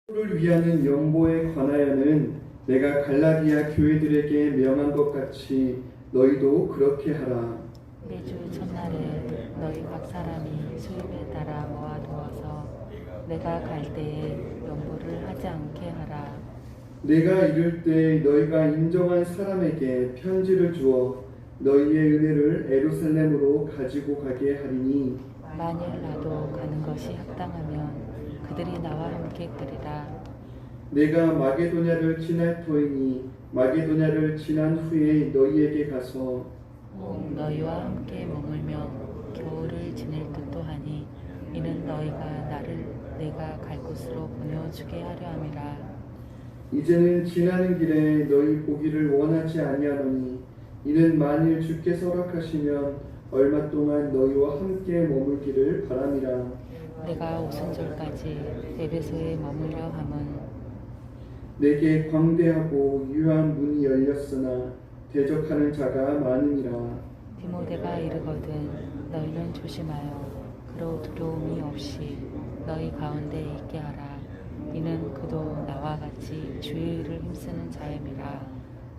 를 위하는 연보에 관하여는 내가 갈라디아 교회들에게 명한 것 같이 너희도 그렇게 하라. 매주 첫날에 너희 각 사람이 수입에 따라 모아두어서 내가 갈 때에 연보를 하지 않게 하라. 내가 이를 때 너희가 인정한 사람에게 편지를 주어 너희의 은혜를 예루살렘으로 가지고 가게 하리니 만일 나도 가는 것이 합당하면 그들이 나와 함께 가리라. 내가 마게도냐를 지날 터이니 마게도냐를 지난 후에 너희에게 가서 너희와 함께 머물며 겨울을 지낼 듯도 하니 이는 너희가 나를 내가 갈 곳으로 보내주게 하려 함이라. 이제는 지나는 길에 너희 보기를 원하지 아니하노니 이는 만일 주께서 허락하시면 얼마 동안 너희와 함께 머물기를 바람이라. 내가 오순절까지 에베소에 머물려 함은 내게 광대하고 유한 문이 열렸으나 대적하는 자가 많으니라. 디모데가 이르거든 너희는 조심하여 그로 두려움이 없이 너희 가운데 있게 하라. 이는 그도 나와 같이 주의 일을 힘쓰는 자임이라.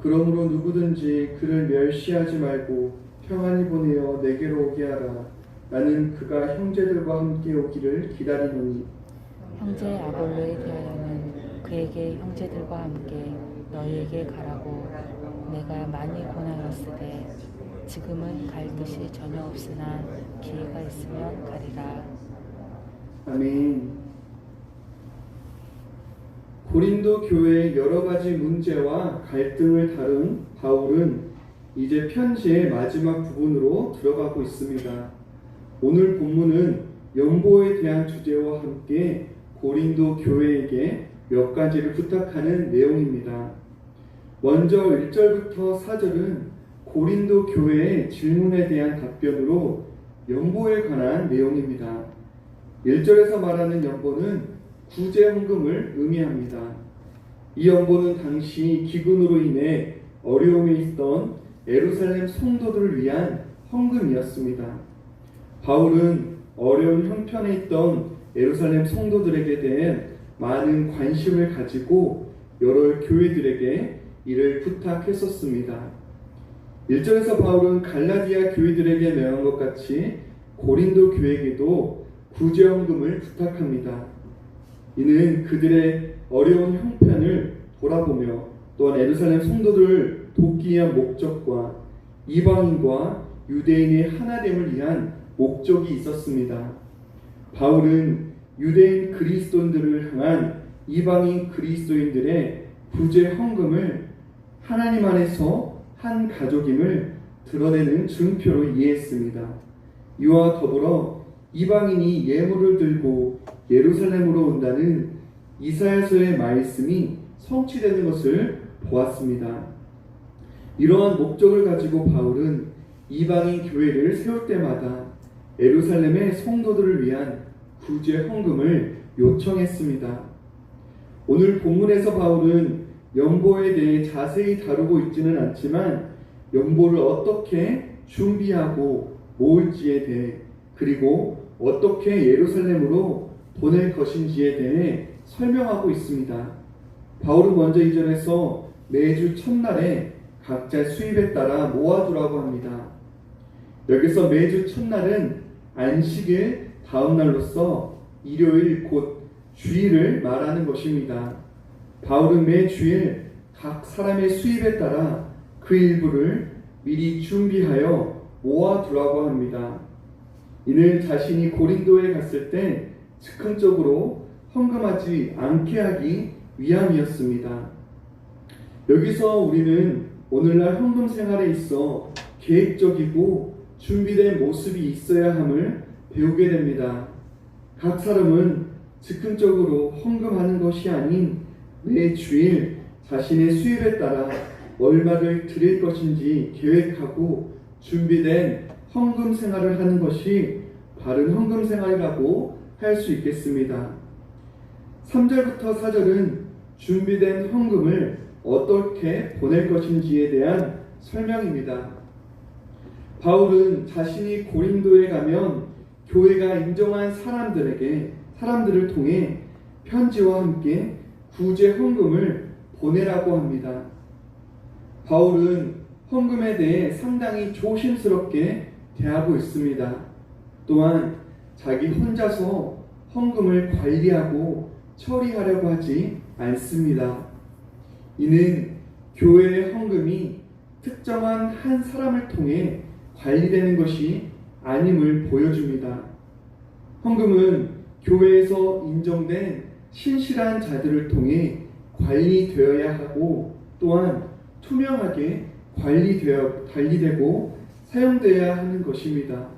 그러므로 누구든지 그를 멸시하지 말고 평안히 보내어 내게로 오게 하라. 나는 그가 형제들과 함께 오기를 기다리노니 형제 아볼로에 대하여는 그에게 형제들과 함께 너희에게 가라고 내가 많이 권하였으되 지금은 갈 뜻이 전혀 없으나 기회가 있으면 가리라. 아멘. 고린도 교회의 여러 가지 문제와 갈등을 다룬 바울은 이제 편지의 마지막 부분으로 들어가고 있습니다. 오늘 본문은 연보에 대한 주제와 함께 고린도 교회에게 몇 가지를 부탁하는 내용입니다. 먼저 1절부터 4절은 고린도 교회의 질문에 대한 답변으로 연보에 관한 내용입니다. 1절에서 말하는 연보는 구제헌금을 의미합니다. 이 연보는 당시 기근으로 인해 어려움에 있던 예루살렘 성도들을 위한 헌금이었습니다. 바울은 어려운 형편에 있던 예루살렘 성도들에게 대해 많은 관심을 가지고 여러 교회들에게 이를 부탁했었습니다. 1절에서 바울은 갈라디아 교회들에게 명한 것 같이 고린도 교회에게도 구제헌금을 부탁합니다. 이는 그들의 어려운 형편을 돌아보며 또한 예루살렘 성도들을 돕기 위한 목적과 이방인과 유대인의 하나됨을 위한 목적이 있었습니다. 바울은 유대인 그리스도인들을 향한 이방인 그리스도인들의 구제 헌금을 하나님 안에서 한 가족임을 드러내는 증표로 이해했습니다. 이와 더불어 이방인이 예물을 들고 예루살렘으로 온다는 이사야서의 말씀이 성취되는 것을 보았습니다. 이러한 목적을 가지고 바울은 이방인 교회를 세울 때마다 예루살렘의 성도들을 위한 구제 헌금을 요청했습니다. 오늘 본문에서 바울은 연보에 대해 자세히 다루고 있지는 않지만 연보를 어떻게 준비하고 모을지에 대해 그리고 어떻게 예루살렘으로 보낼 것인지에 대해 설명하고 있습니다. 바울은 먼저 이 절에서 매주 첫날에 각자 수입에 따라 모아두라고 합니다. 여기서 매주 첫날은 안식일 다음 날로서 일요일 곧 주일을 말하는 것입니다. 바울은 매 주일 각 사람의 수입에 따라 그 일부를 미리 준비하여 모아두라고 합니다. 이는 자신이 고린도에 갔을 때 즉흥적으로 헌금하지 않게 하기 위함이었습니다. 여기서 우리는 오늘날 헌금 생활에 있어 계획적이고 준비된 모습이 있어야 함을 배우게 됩니다. 각 사람은 즉흥적으로 헌금하는 것이 아닌 매 주일 자신의 수입에 따라 얼마를 드릴 것인지 계획하고 준비된 헌금 생활을 하는 것이 바른 헌금 생활이라고 할 수 있겠습니다. 3절부터 4절은 준비된 헌금을 어떻게 보낼 것인지에 대한 설명입니다. 바울은 자신이 고린도에 가면 교회가 인정한 사람들을 통해 편지와 함께 구제 헌금을 보내라고 합니다. 바울은 헌금에 대해 상당히 조심스럽게 대하고 있습니다. 또한 자기 혼자서 헌금을 관리하고 처리하려고 하지 않습니다. 이는 교회의 헌금이 특정한 한 사람을 통해 관리되는 것이 아님을 보여줍니다. 헌금은 교회에서 인정된 신실한 자들을 통해 관리되어야 하고 또한 투명하게 관리되고 사용되어야 하는 것입니다.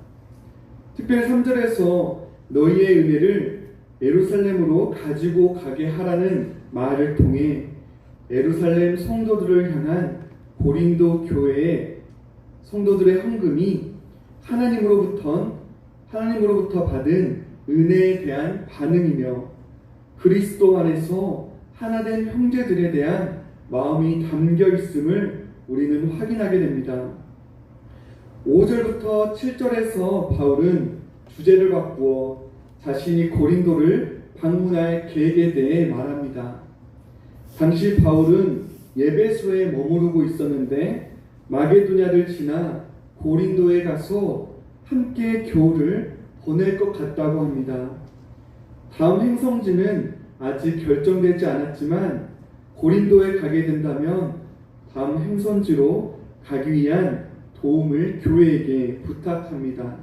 특별히 3절에서 너희의 은혜를 예루살렘으로 가지고 가게 하라는 말을 통해 예루살렘 성도들을 향한 고린도 교회의 성도들의 헌금이 하나님으로부터 받은 은혜에 대한 반응이며 그리스도 안에서 하나된 형제들에 대한 마음이 담겨 있음을 우리는 확인하게 됩니다. 5절부터 7절에서 바울은 주제를 바꾸어 자신이 고린도를 방문할 계획에 대해 말합니다. 당시 바울은 예배소에 머무르고 있었는데 마게도냐를 지나 고린도에 가서 함께 겨울을 보낼 것 같다고 합니다. 다음 행성지는 아직 결정되지 않았지만 고린도에 가게 된다면 다음 행선지로 가기 위한 도움을 교회에게 부탁합니다.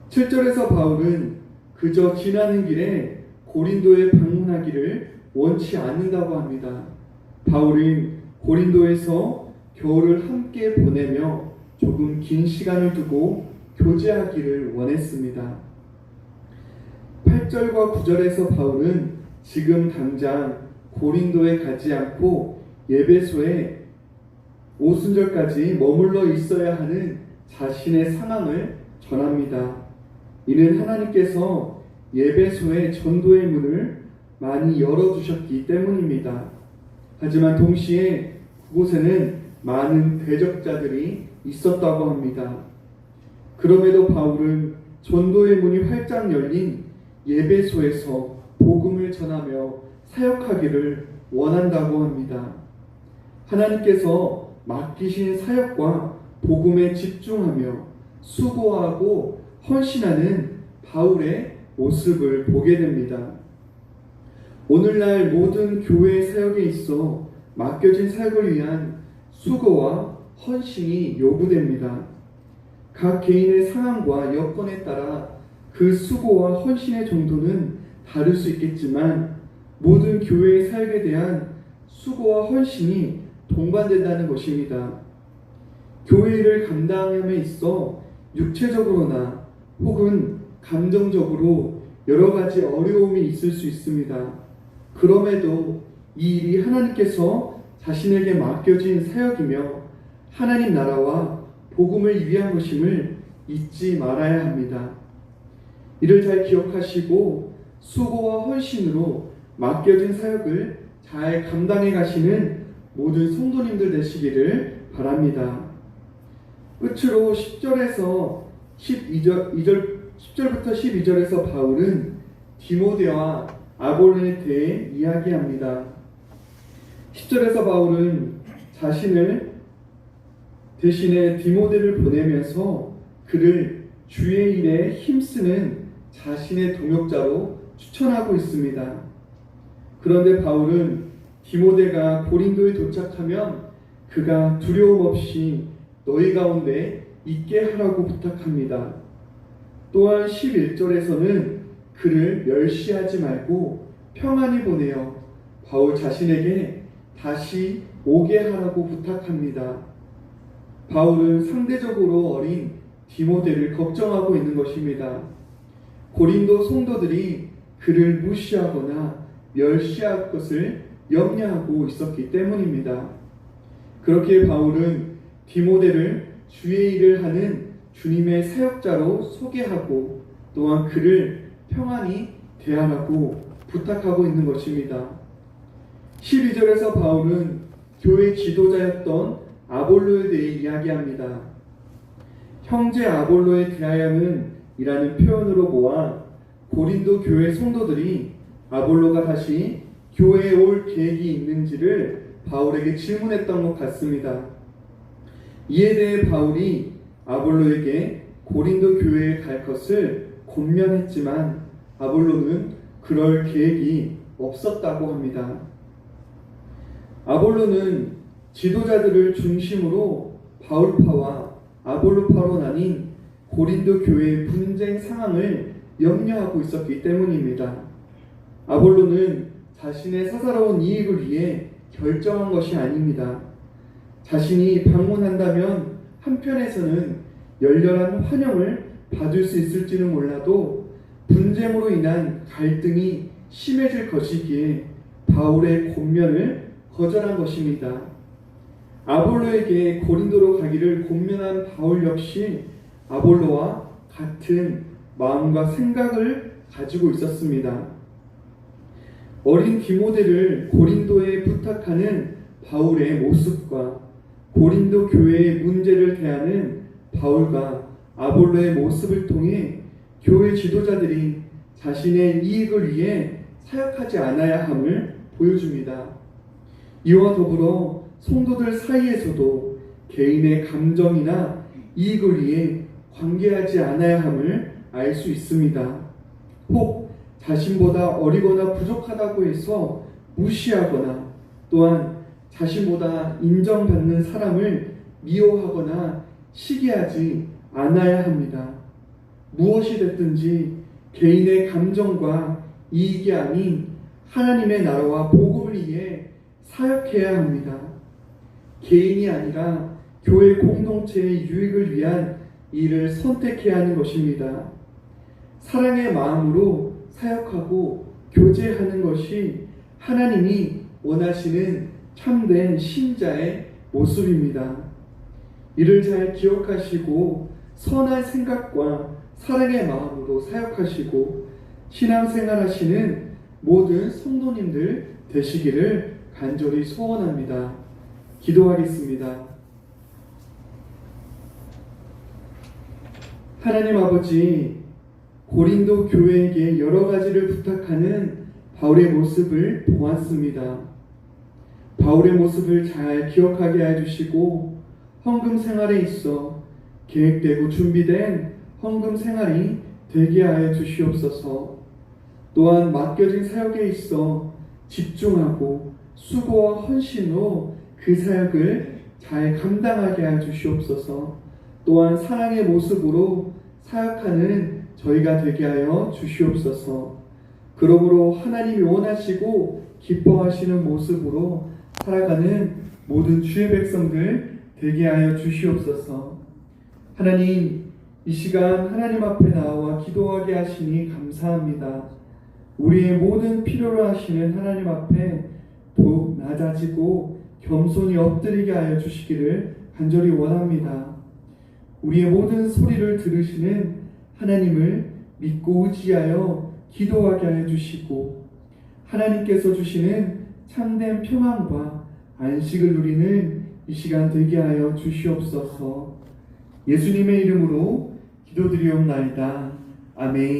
7절에서 바울은 그저 지나는 길에 고린도에 방문하기를 원치 않는다고 합니다. 바울은 고린도에서 겨울을 함께 보내며 조금 긴 시간을 두고 교제하기를 원했습니다. 8절과 9절에서 바울은 지금 당장 고린도에 가지 않고 예배소에 오순절까지 머물러 있어야 하는 자신의 상황을 전합니다. 이는 하나님께서 예배소의 전도의 문을 많이 열어주셨기 때문입니다. 하지만 동시에 그곳에는 많은 대적자들이 있었다고 합니다. 그럼에도 바울은 전도의 문이 활짝 열린 예배소에서 복음을 전하며 사역하기를 원한다고 합니다. 하나님께서 맡기신 사역과 복음에 집중하며 수고하고 헌신하는 바울의 모습을 보게 됩니다. 오늘날 모든 교회 사역에 있어 맡겨진 사역을 위한 수고와 헌신이 요구됩니다. 각 개인의 상황과 여건에 따라 그 수고와 헌신의 정도는 다를 수 있겠지만 모든 교회의 사역에 대한 수고와 헌신이 동반된다는 것입니다. 교회 일을 감당함에 있어 육체적으로나 혹은 감정적으로 여러 가지 어려움이 있을 수 있습니다. 그럼에도 이 일이 하나님께서 자신에게 맡겨진 사역이며 하나님 나라와 복음을 위한 것임을 잊지 말아야 합니다. 이를 잘 기억하시고 수고와 헌신으로 맡겨진 사역을 잘 감당해 가시는 모든 성도님들 되시기를 바랍니다. 끝으로 10절부터 12절에서 바울은 디모데와 아볼로에 대해 이야기합니다. 10절에서 바울은 자신을 대신에 디모데를 보내면서 그를 주의 일에 힘쓰는 자신의 동역자로 추천하고 있습니다. 그런데 바울은 디모데가 고린도에 도착하면 그가 두려움 없이 너희 가운데 있게 하라고 부탁합니다. 또한 11절에서는 그를 멸시하지 말고 평안히 보내어 바울 자신에게 다시 오게 하라고 부탁합니다. 바울은 상대적으로 어린 디모데를 걱정하고 있는 것입니다. 고린도 성도들이 그를 무시하거나 멸시할 것을 염려하고 있었기 때문입니다. 그렇기에 바울은 디모데를 주의 일을 하는 주님의 사역자로 소개하고 또한 그를 평안히 대하라고 부탁하고 있는 것입니다. 12절에서 바울은 교회 지도자였던 아볼로에 대해 이야기합니다. 형제 아볼로에 대하여는 이라는 표현으로 보아 고린도 교회 성도들이 아볼로가 다시 교회에 올 계획이 있는지를 바울에게 질문했던 것 같습니다. 이에 대해 바울이 아볼로에게 고린도 교회에 갈 것을 권면했지만 아볼로는 그럴 계획이 없었다고 합니다. 아볼로는 지도자들을 중심으로 바울파와 아볼로파로 나뉜 고린도 교회의 분쟁 상황을 염려하고 있었기 때문입니다. 아볼로는 자신의 사사로운 이익을 위해 결정한 것이 아닙니다. 자신이 방문한다면 한편에서는 열렬한 환영을 받을 수 있을지는 몰라도 분쟁으로 인한 갈등이 심해질 것이기에 바울의 권면을 거절한 것입니다. 아볼로에게 고린도로 가기를 권면한 바울 역시 아볼로와 같은 마음과 생각을 가지고 있었습니다. 어린 디모데를 고린도에 부탁하는 바울의 모습과 고린도 교회의 문제를 대하는 바울과 아볼로의 모습을 통해 교회 지도자들이 자신의 이익을 위해 사역하지 않아야 함을 보여줍니다. 이와 더불어 성도들 사이에서도 개인의 감정이나 이익을 위해 관계하지 않아야 함을 알 수 있습니다. 혹 자신보다 어리거나 부족하다고 해서 무시하거나 또한 자신보다 인정받는 사람을 미워하거나 시기하지 않아야 합니다. 무엇이 됐든지 개인의 감정과 이익이 아닌 하나님의 나라와 복음을 위해 사역해야 합니다. 개인이 아니라 교회 공동체의 유익을 위한 일을 선택해야 하는 것입니다. 사랑의 마음으로 사역하고 교제하는 것이 하나님이 원하시는 참된 신자의 모습입니다. 이를 잘 기억하시고 선한 생각과 사랑의 마음으로 사역하시고 신앙생활 하시는 모든 성도님들 되시기를 간절히 소원합니다. 기도하겠습니다. 하나님 아버지, 고린도 교회에게 여러 가지를 부탁하는 바울의 모습을 보았습니다. 바울의 모습을 잘 기억하게 해주시고 헌금 생활에 있어 계획되고 준비된 헌금 생활이 되게 하여 주시옵소서. 또한 맡겨진 사역에 있어 집중하고 수고와 헌신으로 그 사역을 잘 감당하게 하여 주시옵소서. 또한 사랑의 모습으로 사역하는 저희가 되게 하여 주시옵소서. 그러므로 하나님이 원하시고 기뻐하시는 모습으로 살아가는 모든 주의 백성들 되게 하여 주시옵소서. 하나님, 이 시간 하나님 앞에 나와 기도하게 하시니 감사합니다. 우리의 모든 필요로 하시는 하나님 앞에 더욱 낮아지고 겸손히 엎드리게 하여 주시기를 간절히 원합니다. 우리의 모든 소리를 들으시는 하나님을 믿고 의지하여 기도하게 하여 주시고 하나님께서 주시는 참된 평안과 안식을 누리는 이 시간 되게 하여 주시옵소서. 예수님의 이름으로 기도드리옵나이다. 아멘.